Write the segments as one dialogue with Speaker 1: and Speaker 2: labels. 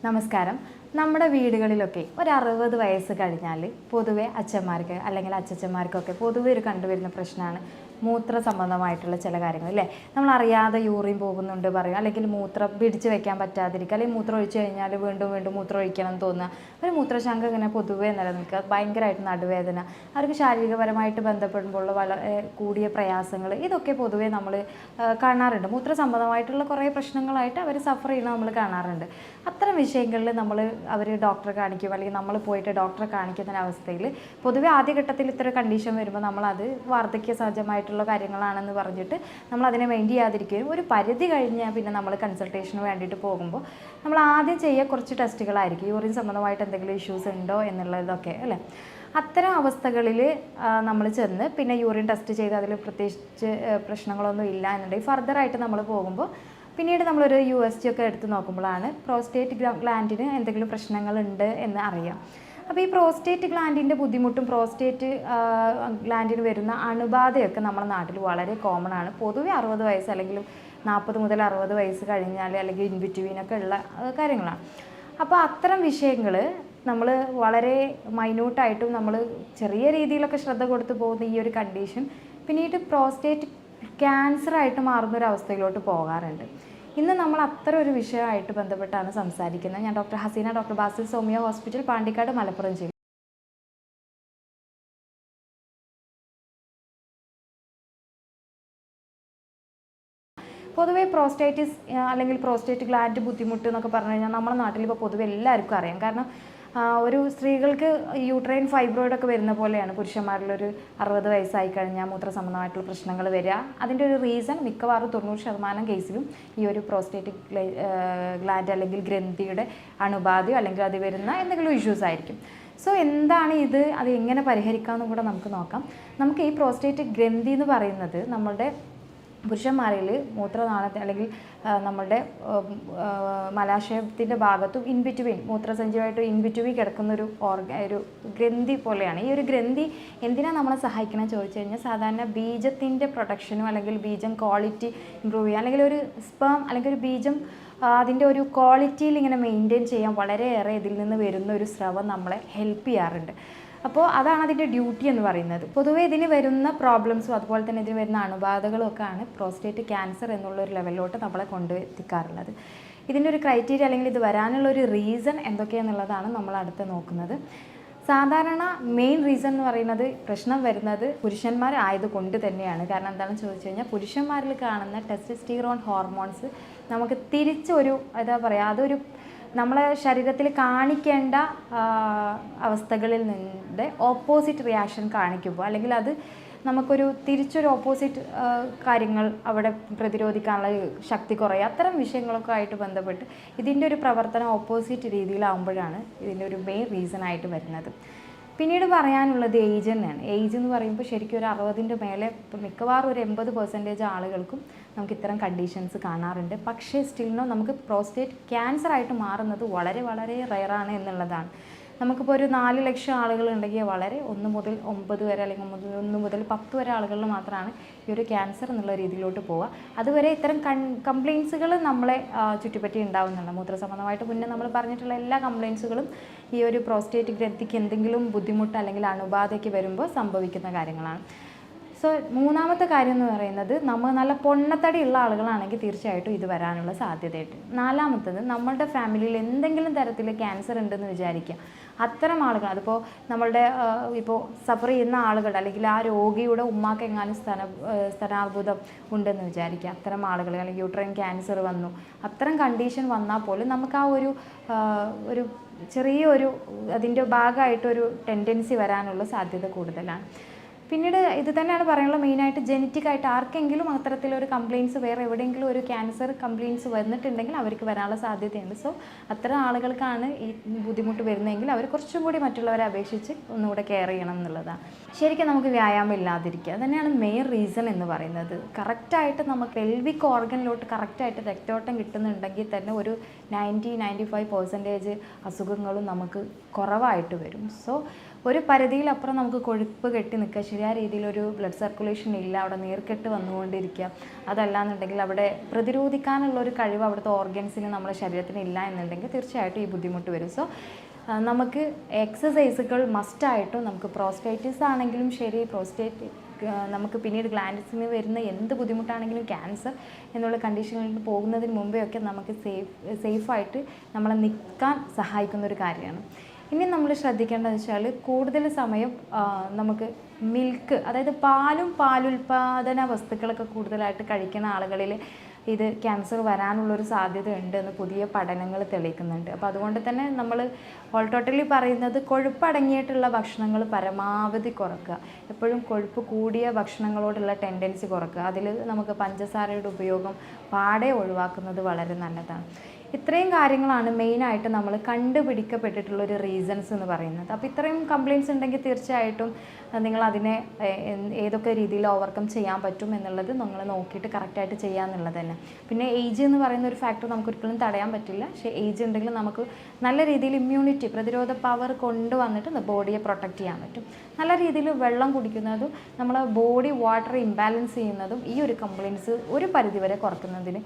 Speaker 1: നമസ്കാരം. നമ്മുടെ വീടുകളിലൊക്കെ ഒരു 60 വയസ്സ് കഴിഞ്ഞാൽ പൊതുവെ അച്ഛന്മാർക്ക് അല്ലെങ്കിൽ അച്ചച്ചന്മാർക്കൊക്കെ പൊതുവെ ഒരു കണ്ടുവരുന്ന പ്രശ്നമാണ് മൂത്ര സംബന്ധമായിട്ടുള്ള ചില കാര്യങ്ങൾ അല്ലേ. നമ്മൾ അറിയാതെ യൂറിൻ പോകുന്നുണ്ട് പറയും, അല്ലെങ്കിൽ മൂത്രം പിടിച്ച് വെക്കാൻ പറ്റാതിരിക്കുക, അല്ലെങ്കിൽ മൂത്രം ഒഴിച്ച് കഴിഞ്ഞാൽ വീണ്ടും വീണ്ടും മൂത്രം ഒഴിക്കണം എന്ന് തോന്നുക, ഒരു മൂത്രശങ്ക ഇങ്ങനെ പൊതുവേ നിലനിൽക്കുക, ഭയങ്കരമായിട്ട് നടുവേദന, അവർക്ക് ശാരീരികപരമായിട്ട് ബന്ധപ്പെടുമ്പോൾ വളരെ കൂടിയ പ്രയാസങ്ങൾ, ഇതൊക്കെ പൊതുവേ നമ്മൾ കാണാറുണ്ട്. മൂത്ര സംബന്ധമായിട്ടുള്ള കുറേ പ്രശ്നങ്ങളായിട്ട് അവർ സഫർ ചെയ്യുന്നത് നമ്മൾ കാണാറുണ്ട്. അത്തരം വിഷയങ്ങളിൽ അവർ ഡോക്ടറെ കാണിക്കും, അല്ലെങ്കിൽ നമ്മൾ പോയിട്ട് ഡോക്ടറെ കാണിക്കുന്ന അവസ്ഥയിൽ പൊതുവേ ആദ്യഘട്ടത്തിൽ ഇത്ര കണ്ടീഷൻ വരുമ്പോൾ നമ്മളത് വാർദ്ധക്യ സഹജമായിട്ടുള്ള കാര്യങ്ങളാണെന്ന് പറഞ്ഞിട്ട് നമ്മൾ അതിനെ മൈൻഡ് ചെയ്യാതിരിക്കുകയും ഒരു പരിധി കഴിഞ്ഞാൽ പിന്നെ നമ്മൾ കൺസൾട്ടേഷന് വേണ്ടിയിട്ട് പോകുമ്പോൾ നമ്മൾ ആദ്യം ചെയ്യുക കുറച്ച് ടെസ്റ്റുകളായിരിക്കും, യൂറിൻ സംബന്ധമായിട്ട് എന്തെങ്കിലും ഇഷ്യൂസ് ഉണ്ടോ എന്നുള്ളതൊക്കെ അല്ലേ. അത്തരം അവസ്ഥകളിൽ നമ്മൾ ചെന്ന് പിന്നെ യൂറിൻ ടെസ്റ്റ് ചെയ്ത് അതിൽ പ്രത്യേകിച്ച് പ്രശ്നങ്ങളൊന്നും ഇല്ല എന്നുണ്ടെങ്കിൽ ഫർദറായിട്ട് നമ്മൾ പോകുമ്പോൾ പിന്നീട് നമ്മളൊരു USG ഒക്കെ എടുത്ത് നോക്കുമ്പോഴാണ് പ്രോസ്റ്റേറ്റ് ഗ്ലാൻഡിന് എന്തെങ്കിലും പ്രശ്നങ്ങളുണ്ട് എന്ന് അറിയാം. അപ്പോൾ ഈ പ്രോസ്റ്റേറ്റ് ഗ്ലാൻഡിൻ്റെ ബുദ്ധിമുട്ടും പ്രോസ്റ്റേറ്റ് ഗ്ലാൻഡിന് വരുന്ന അണുബാധയൊക്കെ നമ്മുടെ നാട്ടിൽ വളരെ കോമൺ ആണ്. പൊതുവെ 60 വയസ്സ് അല്ലെങ്കിൽ 40 മുതൽ 60 വയസ്സ് കഴിഞ്ഞാൽ അല്ലെങ്കിൽ ഇൻ ബിറ്റ്വീനൊക്കെ ഉള്ള കാര്യങ്ങളാണ്. അപ്പോൾ അത്തരം വിഷയങ്ങൾ നമ്മൾ വളരെ മൈന്യൂട്ടായിട്ടും നമ്മൾ ചെറിയ രീതിയിലൊക്കെ ശ്രദ്ധ കൊടുത്തു പോകുന്ന ഈ ഒരു കണ്ടീഷൻ പിന്നീട് പ്രോസ്റ്റേറ്റ് ക്യാൻസറായിട്ട് മാറുന്നൊരവസ്ഥയിലോട്ട് പോകാറുണ്ട്. ഇന്ന് നമ്മൾ അത്തരം ഒരു വിഷയമായിട്ട് ബന്ധപ്പെട്ടാണ് സംസാരിക്കുന്നത്. ഞാൻ doctor Haseena, doctor Basil സോമിയ hospital, Pandikkad, Malappuram ജില്ല. പൊതുവേ പ്രോസ്റ്റേറ്റിസ് അല്ലെങ്കിൽ പ്രോസ്റ്റേറ്റ് ഗ്ലാൻഡ് ബുദ്ധിമുട്ട് എന്നൊക്കെ പറഞ്ഞു കഴിഞ്ഞാൽ നമ്മുടെ നാട്ടിൽ ഇപ്പോൾ പൊതുവെ എല്ലാവർക്കും അറിയാം. കാരണം ഒരു സ്ത്രീകൾക്ക് യൂട്രൈൻ ഫൈബ്രോയിഡൊക്കെ വരുന്ന പോലെയാണ് പുരുഷന്മാരിലൊരു 60 വയസ്സായി കഴിഞ്ഞാൽ മൂത്ര സംബന്ധമായിട്ടുള്ള പ്രശ്നങ്ങൾ വരിക. അതിൻ്റെ ഒരു റീസൺ മിക്കവാറും 90% കേസിലും ഈ ഒരു പ്രോസ്റ്റേറ്റിക് ഗ്ലാൻഡ് അല്ലെങ്കിൽ ഗ്രന്ഥിയുടെ അണുബാധയോ അല്ലെങ്കിൽ അത് വരുന്ന എന്തെങ്കിലും ഇഷ്യൂസ് ആയിരിക്കും. സോ എന്താണ് ഇത്, അത് എങ്ങനെ പരിഹരിക്കാമെന്നും കൂടെ നമുക്ക് നോക്കാം. നമുക്ക് ഈ പ്രോസ്റ്റേറ്റ് ഗ്രന്ഥി എന്ന് പറയുന്നത് നമ്മളുടെ പുരുഷന്മാരിൽ മൂത്രനാളത്തിൽ അല്ലെങ്കിൽ നമ്മളുടെ മലാശയത്തിൻ്റെ ഭാഗത്തും ഇൻബിറ്റ്വീൻ മൂത്രസഞ്ചിയുമായിട്ട് ഇൻബിറ്റ്വീൻ കിടക്കുന്ന ഒരു ഗ്രന്ഥി പോലെയാണ്. ഈ ഒരു ഗ്രന്ഥി എന്തിനാണ് നമ്മളെ സഹായിക്കണമെന്ന് ചോദിച്ചു കഴിഞ്ഞാൽ സാധാരണ ബീജത്തിൻ്റെ പ്രൊട്ടക്ഷനും അല്ലെങ്കിൽ ബീജം ക്വാളിറ്റി ഇമ്പ്രൂവ് ചെയ്യുക, അല്ലെങ്കിൽ ഒരു സ്പേം അല്ലെങ്കിൽ ഒരു ബീജം അതിൻ്റെ ഒരു ക്വാളിറ്റിയിൽ ഇങ്ങനെ മെയിൻറ്റെയിൻ ചെയ്യാൻ വളരെയേറെ ഇതിൽ നിന്ന് വരുന്ന ഒരു സ്രവം നമ്മളെ ഹെൽപ്പ് ചെയ്യാറുണ്ട്. അപ്പോൾ അതാണ് അതിൻ്റെ ഡ്യൂട്ടി എന്ന് പറയുന്നത്. പൊതുവേ ഇതിന് വരുന്ന പ്രോബ്ലംസും അതുപോലെ തന്നെ ഇതിന് വരുന്ന അണുബാധകളും ഒക്കെയാണ് പ്രോസ്റ്റേറ്റ് ക്യാൻസർ എന്നുള്ളൊരു ലെവലിലോട്ട് നമ്മളെ കൊണ്ടെത്തിക്കാറുള്ളത്. ഇതിൻ്റെ ഒരു ക്രൈറ്റീരിയ അല്ലെങ്കിൽ ഇത് വരാനുള്ളൊരു റീസൺ എന്തൊക്കെയാണെന്നുള്ളതാണ് നമ്മൾ അടുത്ത് നോക്കുന്നത്. സാധാരണ മെയിൻ റീസൺ എന്ന് പറയുന്നത് പ്രശ്നം വരുന്നത് പുരുഷന്മാരായതുകൊണ്ട് തന്നെയാണ്. കാരണം എന്താണെന്ന് ചോദിച്ചു കഴിഞ്ഞാൽ പുരുഷന്മാരിൽ കാണുന്ന ടെസ്റ്റോസ്റ്റെറോൺ ഹോർമോൺസ് നമുക്ക് തിരിച്ചൊരു എന്താ പറയുക, അതൊരു നമ്മളെ ശരീരത്തിൽ കാണിക്കേണ്ട അവസ്ഥകളിൽ നിന്ന് ഓപ്പോസിറ്റ് റിയാക്ഷൻ കാണിക്കുമ്പോൾ അല്ലെങ്കിൽ അത് നമുക്കൊരു തിരിച്ചൊരു ഓപ്പോസിറ്റ് കാര്യങ്ങൾ അവിടെ പ്രതിരോധിക്കാനുള്ള ശക്തി കുറയുക, അത്തരം വിഷയങ്ങളൊക്കെ ആയിട്ട് ബന്ധപ്പെട്ട് ഇതിൻ്റെ ഒരു പ്രവർത്തനം ഓപ്പോസിറ്റ് രീതിയിലാവുമ്പോഴാണ് ഇതിൻ്റെ ഒരു മെയിൻ റീസണായിട്ട് വരുന്നത്. പിന്നീട് പറയാനുള്ളത് ഏജ് തന്നെയാണ്. ഏജ് എന്ന് പറയുമ്പോൾ ശരിക്കും ഒരു 60ൻ്റെ മേലെ മിക്കവാറും ഒരു 80% ആളുകൾക്കും നമുക്ക് ഇത്തരം കണ്ടീഷൻസ് കാണാറുണ്ട്. പക്ഷേ സ്റ്റിൽ നമുക്ക് പ്രോസ്റ്റേറ്റ് ക്യാൻസർ ആയിട്ട് മാറുന്നത് വളരെ വളരെ റെയറാണ് എന്നുള്ളതാണ്. നമുക്കിപ്പോൾ ഒരു 4 ലക്ഷം ആളുകളുണ്ടെങ്കിൽ വളരെ 1 മുതൽ 9 വരെ അല്ലെങ്കിൽ 1 മുതൽ 10 വരെ ആളുകളിൽ മാത്രമാണ് ഈ ഒരു ക്യാൻസർ എന്നുള്ള രീതിയിലോട്ട് പോവുക. അതുവരെ ഇത്തരം കംപ്ലയിൻസുകൾ നമ്മളെ ചുറ്റിപ്പറ്റി ഉണ്ടാവുന്നുണ്ട്. മൂത്ര സംബന്ധമായിട്ട് മുന്നേ നമ്മൾ പറഞ്ഞിട്ടുള്ള എല്ലാ കംപ്ലയിൻസുകളും ഈ ഒരു പ്രോസ്റ്റേറ്റ് ഗ്രന്ഥിക്ക് എന്തെങ്കിലും ബുദ്ധിമുട്ട് അല്ലെങ്കിൽ അണുബാധയ്ക്ക് വരുമ്പോൾ സംഭവിക്കുന്ന കാര്യങ്ങളാണ്. സോ മൂന്നാമത്തെ കാര്യം എന്ന് പറയുന്നത് നമ്മൾ നല്ല പൊണ്ണത്തടി ഉള്ള ആളുകളാണെങ്കിൽ തീർച്ചയായിട്ടും ഇത് വരാനുള്ള സാധ്യതയുണ്ട്. നാലാമത്തത് നമ്മളുടെ ഫാമിലിയിൽ എന്തെങ്കിലും തരത്തിൽ ക്യാൻസർ ഉണ്ടെന്ന് വിചാരിക്കുക. അത്തരം ആളുകൾ, അതിപ്പോൾ നമ്മളുടെ ഇപ്പോൾ സഫർ ചെയ്യുന്ന ആളുകൾ അല്ലെങ്കിൽ ആ രോഗിയുടെ ഉമ്മാക്ക് എങ്ങാനും സ്തനാർബുദം ഉണ്ടെന്ന് വിചാരിക്കുക. അത്തരം ആളുകൾ അല്ലെങ്കിൽ യൂട്രൈൻ ക്യാൻസർ വന്നു, അത്തരം കണ്ടീഷൻ വന്നാൽ പോലും നമുക്ക് ആ ഒരു ചെറിയൊരു അതിൻ്റെ ഭാഗമായിട്ടൊരു ടെൻഡൻസി വരാനുള്ള സാധ്യത കൂടുതലാണ്. പിന്നീട് ഇത് തന്നെയാണ് പറയാനുള്ളത്, മെയിനായിട്ട് ജനറ്റിക്കായിട്ട് ആർക്കെങ്കിലും അത്തരത്തിലൊരു കംപ്ലയിൻസ് വേറെ എവിടെയെങ്കിലും ഒരു ക്യാൻസർ കംപ്ലയിൻസ് വന്നിട്ടുണ്ടെങ്കിൽ അവർക്ക് വരാനുള്ള സാധ്യതയുണ്ട്. സോ അത്തരം ആളുകൾക്കാണ് ഈ ബുദ്ധിമുട്ട് വരുന്നതെങ്കിൽ അവർ കുറച്ചും കൂടി മറ്റുള്ളവരെ അപേക്ഷിച്ച് ഒന്നുകൂടെ കെയർ ചെയ്യണം എന്നുള്ളതാണ്. ശരിക്കും നമുക്ക് വ്യായാമം ഇല്ലാതിരിക്കുക തന്നെയാണ് മെയിൻ റീസൺ എന്ന് പറയുന്നത്. കറക്റ്റായിട്ട് നമുക്ക് പെൽവിക് ഓർഗനിലോട്ട് കറക്റ്റായിട്ട് രക്തോട്ടം കിട്ടുന്നുണ്ടെങ്കിൽ തന്നെ ഒരു 90-95% അസുഖങ്ങളും നമുക്ക് കുറവായിട്ട് വരും. സോ ഒരു പരിധിയിലപ്പുറം നമുക്ക് കൊഴുപ്പ് കെട്ടി നിൽക്കുക, ശരിയായ രീതിയിലൊരു ബ്ലഡ് സർക്കുലേഷൻ ഇല്ല, അവിടെ നീർക്കെട്ട് വന്നുകൊണ്ടിരിക്കുക, അതല്ലാന്നുണ്ടെങ്കിൽ അവിടെ പ്രതിരോധിക്കാനുള്ള ഒരു കഴിവ് അവിടുത്തെ ഓർഗൻസിന് നമ്മുടെ ശരീരത്തിന് ഇല്ല എന്നുണ്ടെങ്കിൽ തീർച്ചയായിട്ടും ഈ ബുദ്ധിമുട്ട് വരും. സോ നമുക്ക് എക്സസൈസുകൾ മസ്റ്റായിട്ടും നമുക്ക് പ്രോസ്റ്റേറ്റിസ് ആണെങ്കിലും ശരി, നമുക്ക് പിന്നീട് ഗ്ലാൻഡ്സിന് വരുന്ന എന്ത് ബുദ്ധിമുട്ടാണെങ്കിലും ക്യാൻസർ എന്നുള്ള കണ്ടീഷനിൽ പോകുന്നതിന് മുമ്പേ ഒക്കെ നമുക്ക് സേഫായിട്ട് നമ്മളെ നിൽക്കാൻ സഹായിക്കുന്ന ഒരു കാര്യമാണ്. ഇനി നമ്മൾ ശ്രദ്ധിക്കേണ്ടതെന്ന് വെച്ചാൽ കൂടുതൽ സമയം നമുക്ക് മിൽക്ക്, അതായത് പാലുൽപാദന വസ്തുക്കളൊക്കെ കൂടുതലായിട്ട് കഴിക്കുന്ന ആളുകളിൽ ഇത് ക്യാൻസർ വരാനുള്ളൊരു സാധ്യത ഉണ്ട് എന്ന് പുതിയ പഠനങ്ങൾ തെളിയിക്കുന്നുണ്ട്. അപ്പോൾ അതുകൊണ്ട് തന്നെ നമ്മൾ ടോട്ടലി പറയുന്നത് കൊഴുപ്പടങ്ങിയിട്ടുള്ള ഭക്ഷണങ്ങൾ പരമാവധി കുറക്കുക. എപ്പോഴും കൊഴുപ്പ് കൂടിയ ഭക്ഷണങ്ങളോടുള്ള ടെൻഡൻസി കുറക്കുക. അതിൽ നമുക്ക് പഞ്ചസാരയുടെ ഉപയോഗം പാടെ ഒഴിവാക്കുന്നത് വളരെ നല്ലതാണ്. ഇത്രയും കാര്യങ്ങളാണ് മെയിനായിട്ട് നമ്മൾ കണ്ടുപിടിക്കപ്പെട്ടിട്ടുള്ളൊരു റീസൺസ് എന്ന് പറയുന്നത്. അപ്പോൾ ഇത്രയും കംപ്ലയിൻറ്റ്സ് ഉണ്ടെങ്കിൽ തീർച്ചയായിട്ടും നിങ്ങൾ അതിനെ ഏതൊക്കെ രീതിയിൽ ഓവർകം ചെയ്യാൻ പറ്റും എന്നുള്ളത് നിങ്ങൾ നോക്കിയിട്ട് കറക്റ്റായിട്ട് ചെയ്യാന്നുള്ളത് തന്നെ. പിന്നെ ഏജ് എന്ന് പറയുന്ന ഒരു ഫാക്ടർ നമുക്ക് ഒരിക്കലും തടയാൻ പറ്റില്ല. പക്ഷേ ഏജ് ഉണ്ടെങ്കിൽ നമുക്ക് നല്ല രീതിയിൽ ഇമ്മ്യൂണിറ്റി, പ്രതിരോധ പവർ കൊണ്ടുവന്നിട്ട് ബോഡിയെ പ്രൊട്ടക്റ്റ് ചെയ്യാൻ പറ്റും. നല്ല രീതിയിൽ വെള്ളം കുടിക്കുന്നതും നമ്മളെ ബോഡി വാട്ടർ ഇംബാലൻസ് ചെയ്യുന്നതും ഈ ഒരു കംപ്ലയിൻറ്റ്സ് ഒരു പരിധിവരെ കുറയ്ക്കുന്നതിന്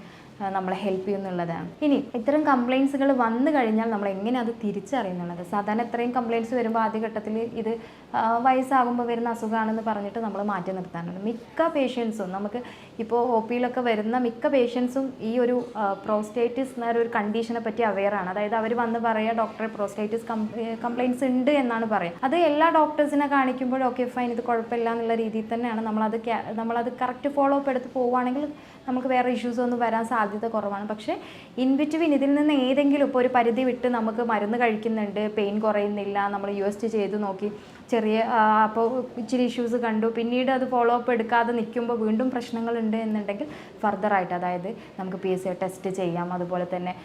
Speaker 1: നമ്മളെ ഹെൽപ്പ് ചെയ്യുന്നുള്ളതാണ്. ഇനി ഇത്തരം കംപ്ലയിൻസുകൾ വന്നു കഴിഞ്ഞാൽ നമ്മൾ എങ്ങനെ അത് തിരിച്ചറിയുന്നുള്ളത്. സാധാരണ ഇത്രയും കംപ്ലയിൻറ്റ്സ് വരുമ്പോൾ ആദ്യഘട്ടത്തിൽ ഇത് വയസ്സാകുമ്പോൾ വരുന്ന അസുഖമാണെന്ന് പറഞ്ഞിട്ട് നമ്മൾ മാറ്റി നിർത്താറുണ്ട്. മിക്ക പേഷ്യൻസും നമുക്ക് ഇപ്പോൾ ഒ പിയിലൊക്കെ വരുന്ന മിക്ക പേഷ്യൻസും ഈ ഒരു പ്രോസ്റ്റേറ്റിസ് എന്ന ഒരു കണ്ടീഷനെ പറ്റി അവെയറാണ്. അതായത് അവർ വന്ന് പറയുക ഡോക്ടറെ പ്രോസ്റ്റേറ്റിസ് കംപ്ലയിൻറ്റ്സ് ഉണ്ട് എന്നാണ് പറയുക. അത് എല്ലാ ഡോക്ടേഴ്സിനെ കാണിക്കുമ്പോഴും ഓക്കെ ഫൈൻ ഇത് കുഴപ്പമില്ല എന്നുള്ള രീതിയിൽ തന്നെയാണ് നമ്മളത് കറക്റ്റ് ഫോളോ അപ്പ് എടുത്ത് പോവുകയാണെങ്കിൽ നമുക്ക് വേറെ ഇഷ്യൂസ് ഒന്നും വരാൻ സാധ്യത കുറവാണ്. പക്ഷേ ഇൻ ബിറ്റ്വീൻ ഇതിൽ നിന്ന് ഏതെങ്കിലും ഇപ്പോൾ ഒരു പരിധി വിട്ട് നമുക്ക് മരുന്ന് കഴിക്കുന്നുണ്ട്, പെയിൻ കുറയുന്നില്ല, നമ്മൾ USG ചെയ്ത് നോക്കി, ചെറിയ അപ്പോൾ ഇച്ചിരി ഇഷ്യൂസ് കണ്ടു, പിന്നീട് അത് ഫോളോ അപ്പ് എടുക്കാതെ നിൽക്കുമ്പോൾ വീണ്ടും പ്രശ്നങ്ങളുണ്ട് എന്നുണ്ടെങ്കിൽ ഫർദറായിട്ട്, അതായത് നമുക്ക് PSA ടെസ്റ്റ് ചെയ്യാം, അതുപോലെ തന്നെ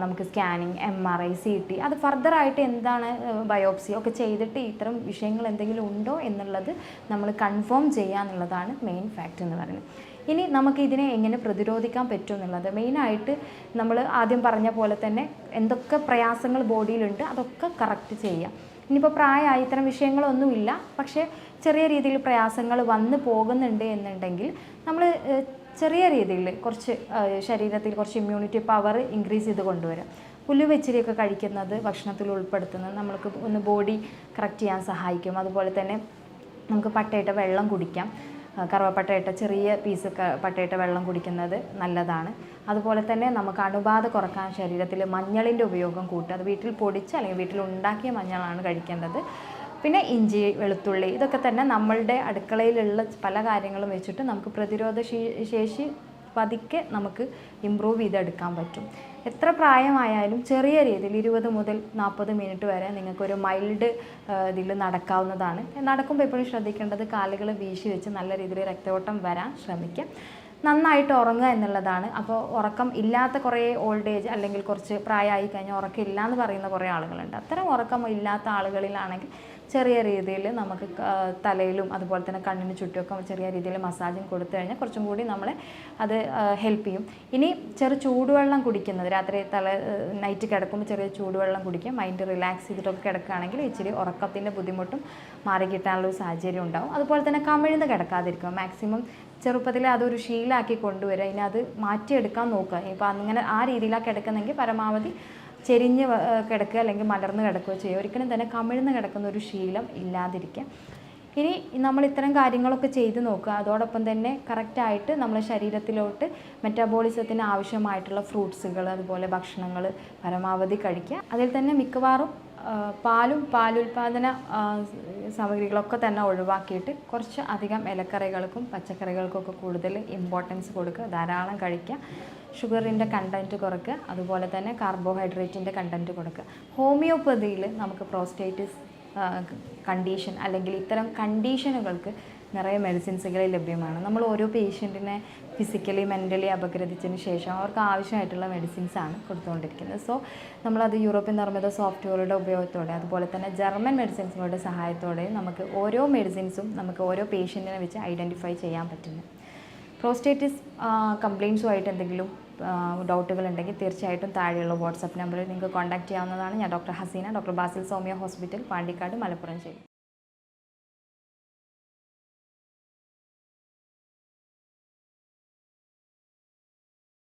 Speaker 1: നമുക്ക് സ്കാനിങ്, MRI, CT, അത് ഫർദറായിട്ട് എന്താണ് ബയോപ്സി ഒക്കെ ചെയ്തിട്ട് ഇത്തരം വിഷയങ്ങൾ എന്തെങ്കിലും ഉണ്ടോ എന്നുള്ളത് നമ്മൾ കൺഫേം ചെയ്യുക എന്നുള്ളതാണ് മെയിൻ ഫാക്റ്റ് എന്ന് പറയുന്നത്. ഇനി നമുക്ക് ഇതിനെ എങ്ങനെ പ്രതിരോധിക്കാൻ പറ്റും എന്നുള്ളത് മെയിനായിട്ട് നമ്മൾ ആദ്യം പറഞ്ഞ പോലെ തന്നെ എന്തൊക്കെ പ്രയാസങ്ങൾ ബോഡിയിലുണ്ട് അതൊക്കെ കറക്റ്റ് ചെയ്യാം. ഇനിയിപ്പോൾ പ്രായമായി ഇത്തരം വിഷയങ്ങളൊന്നുമില്ല, പക്ഷേ ചെറിയ രീതിയിൽ പ്രയാസങ്ങൾ വന്നു പോകുന്നുണ്ട് എന്നുണ്ടെങ്കിൽ നമ്മൾ ചെറിയ രീതിയിൽ കുറച്ച് ശരീരത്തിൽ കുറച്ച് ഇമ്മ്യൂണിറ്റി പവർ ഇൻക്രീസ് ചെയ്ത് കൊണ്ടുവരാം. ഉലുവച്ചിരിയൊക്കെ കഴിക്കുന്നത്, ഭക്ഷണത്തിൽ ഉൾപ്പെടുത്തുന്നത് നമ്മൾക്ക് ഒന്ന് ബോഡി കറക്റ്റ് ചെയ്യാൻ സഹായിക്കും. അതുപോലെ തന്നെ നമുക്ക് പട്ടയിട്ട വെള്ളം കുടിക്കാം. കറുവപ്പട്ടയിട്ട ചെറിയ പീസ് പട്ടയിട്ട വെള്ളം കുടിക്കുന്നത് നല്ലതാണ്. അതുപോലെ തന്നെ നമുക്ക് അണുബാധ കുറക്കാൻ ശരീരത്തിൽ മഞ്ഞളിൻ്റെ ഉപയോഗം കൂട്ടുക. അത് വീട്ടിൽ പൊടിച്ച് അല്ലെങ്കിൽ വീട്ടിൽ ഉണ്ടാക്കിയ മഞ്ഞളാണ് കഴിക്കേണ്ടത്. പിന്നെ ഇഞ്ചി, വെളുത്തുള്ളി, ഇതൊക്കെ തന്നെ നമ്മളുടെ അടുക്കളയിലുള്ള പല കാര്യങ്ങളും വെച്ചിട്ട് നമുക്ക് പ്രതിരോധ ശേഷി പതുക്കെ നമുക്ക് ഇമ്പ്രൂവ് ചെയ്തെടുക്കാൻ പറ്റും. എത്ര പ്രായമായാലും ചെറിയ രീതിയിൽ 20 മുതൽ 40 മിനിറ്റ് വരെ നിങ്ങൾക്കൊരു മൈൽഡ് ഇതിൽ നടക്കാവുന്നതാണ്. നടക്കുമ്പോൾ എപ്പോഴും ശ്രദ്ധിക്കേണ്ടത് കാലുകൾ വീശി വെച്ച് നല്ല രീതിയിൽ രക്തയോട്ടം വരാൻ ശ്രമിക്കുക. നന്നായിട്ട് ഉറങ്ങുക എന്നുള്ളതാണ്. അപ്പോൾ ഉറക്കം ഇല്ലാത്ത കുറേ ഓൾഡ് ഏജ് അല്ലെങ്കിൽ കുറച്ച് പ്രായമായി കഴിഞ്ഞാൽ ഉറക്കം ഇല്ല എന്ന് പറയുന്ന കുറേ ആളുകളുണ്ട്. അത്തരം ഉറക്കം ഇല്ലാത്ത ആളുകളിലാണെങ്കിൽ ചെറിയ രീതിയിൽ നമുക്ക് തലയിലും അതുപോലെ തന്നെ കണ്ണിന് ചുറ്റുമൊക്കെ ചെറിയ രീതിയിൽ മസാജിങ് കൊടുത്തു കഴിഞ്ഞാൽ കുറച്ചും കൂടി നമ്മളെ അത് ഹെൽപ്പ് ചെയ്യും. ഇനി ചൂടുവെള്ളം കുടിക്കുന്നത്, രാത്രി നൈറ്റ് കിടക്കുമ്പോൾ ചെറിയ ചൂടുവെള്ളം കുടിക്കുക. മൈൻഡ് റിലാക്സ് ചെയ്തിട്ടൊക്കെ കിടക്കുകയാണെങ്കിൽ ഇച്ചിരി ഉറക്കത്തിൻ്റെ ബുദ്ധിമുട്ടും മാറി കിട്ടാനുള്ളൊരു സാഹചര്യം ഉണ്ടാവും. അതുപോലെ തന്നെ കമിഴ്ന്ന് കിടക്കാതിരിക്കുക. മാക്സിമം ചെറുപ്പത്തിൽ അതൊരു ശീലമാക്കി കൊണ്ടുവരിക. ഇനി അത് മാറ്റിയെടുക്കാൻ നോക്കുക. ഇപ്പോൾ അങ്ങനെ ആ രീതിയിലാണ് കിടക്കുന്നെങ്കിൽ പരമാവധി ചെരിഞ്ഞ് കിടക്കുക അല്ലെങ്കിൽ മലർന്ന് കിടക്കുകയോ ചെയ്യുക. ഒരിക്കലും തന്നെ കമിഴ്ന്ന് കിടക്കുന്ന ഒരു ശീലം ഇല്ലാതിരിക്കുക. ഇനി നമ്മൾ ഇത്തരം കാര്യങ്ങളൊക്കെ ചെയ്ത് നോക്കുക. അതോടൊപ്പം തന്നെ കറക്റ്റായിട്ട് നമ്മുടെ ശരീരത്തിലോട്ട് മെറ്റബോളിസത്തിന് ആവശ്യമായിട്ടുള്ള ഫ്രൂട്ട്സുകൾ അതുപോലെ ഭക്ഷണങ്ങൾ പരമാവധി കഴിക്കുക. അതിൽ തന്നെ മിക്കവാറും പാലുൽപാദന സാമഗ്രികളൊക്കെ തന്നെ ഒഴിവാക്കിയിട്ട് കുറച്ച് അധികം ഇലക്കറികൾക്കും പച്ചക്കറികൾക്കൊക്കെ കൂടുതൽ ഇമ്പോർട്ടൻസ് കൊടുക്കുക. ധാരാളം കഴിക്കുക. ഷുഗറിൻ്റെ കണ്ടൻറ്റ് കുറയ്ക്കുക. അതുപോലെ തന്നെ കാർബോഹൈഡ്രേറ്റിൻ്റെ കണ്ടൻറ്റ് കൊടുക്കുക. ഹോമിയോപ്പതിയിൽ നമുക്ക് പ്രോസ്റ്റേറ്റിസ് കണ്ടീഷൻ അല്ലെങ്കിൽ ഇത്തരം കണ്ടീഷനുകൾക്ക് നിറയെ മെഡിസിൻസുകൾ ലഭ്യമാണ്. നമ്മൾ ഓരോ പേഷ്യൻറ്റിനെ ഫിസിക്കലി മെൻ്റലി അപഗ്രഥിച്ചതിന് ശേഷം അവർക്ക് ആവശ്യമായിട്ടുള്ള മെഡിസിൻസാണ് കൊടുത്തുകൊണ്ടിരിക്കുന്നത്. സോ നമ്മളത് യൂറോപ്യൻ നിർമ്മിത സോഫ്റ്റ്വെയറുടെ ഉപയോഗത്തോടെ അതുപോലെ തന്നെ ജർമ്മൻ മെഡിസിൻസുകളുടെ സഹായത്തോടെ നമുക്ക് ഓരോ മെഡിസിൻസും നമുക്ക് ഓരോ പേഷ്യൻറ്റിനെ വെച്ച് ഐഡൻറ്റിഫൈ ചെയ്യാൻ പറ്റുന്നു. പ്രോസ്റ്റേറ്റിസ് കംപ്ലയിൻസുമായിട്ട് എന്തെങ്കിലും ഡൗട്ടുകൾ ഉണ്ടെങ്കിൽ തീർച്ചയായിട്ടും താഴെയുള്ള വാട്സപ്പ് നമ്പറിൽ നിങ്ങൾക്ക് കോൺടാക്റ്റ് ചെയ്യാവുന്നതാണ്. ഞാൻ doctor Haseena, doctor Basil Soumya hospital, Pandikkad, Malappuram ജില്ല.